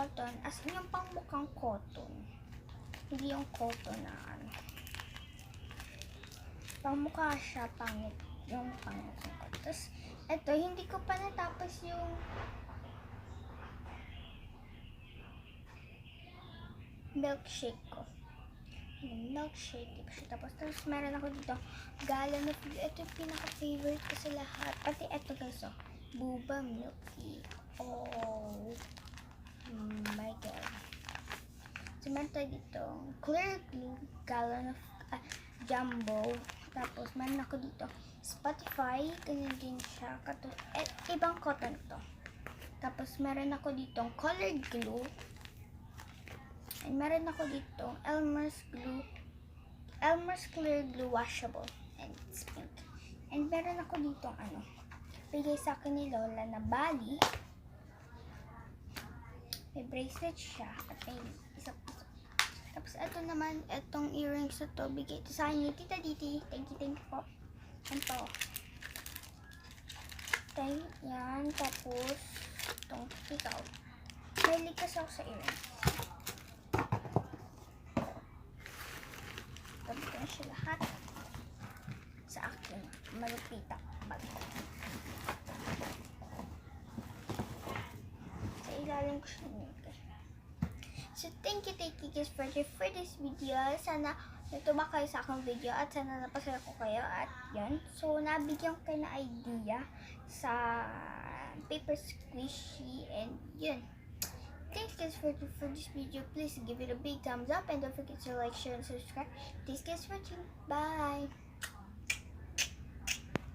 cotton, as in yung pang mukhang cotton. Hindi yung cotton na ano. Pang mukha siya, pangit. Yung pang mukhang cotton. Tapos, eto, hindi ko pa natapos yung milkshake ko. Yung milkshake, di pa siya tapos. Tapos, meron ako dito, gallon of milk. Ito yung pinaka-favorite ko sa lahat. Pati ito guys, oh. Boba Milky. Oh my god. So, meron tayo dito, clear glue, gallon of jumbo. Tapos, meron ako dito, Spotify. Ganyan din siya. Ibang cotton to. Tapos, meron ako dito, colored glue. And meron ako dito, Elmer's clear glue washable. And it's pink. And meron ako dito, bigay sa akin ni Lola na bali. May bracelet siya. At may isa. Tapos, ito naman, itong earrings na to, bigay ito sa akin ni Tita Diti. Thank you po. Ito. Tayo, yan. Tapos, itong ikaw. May likas ako sa earrings. Tapos na siya lahat sa akin. Malupita. Bag. Sa ilalim ko siya nilagay. So, thank you guys for this video. Sana natuwa kayo sa akong video at sana napasaya ko kayo at yun. So, nabigyan ko kayo na idea sa paper squishy and yun. Thanks guys for this video. Please give it a big thumbs up and don't forget to like, share, and subscribe. Thanks guys for watching. Bye!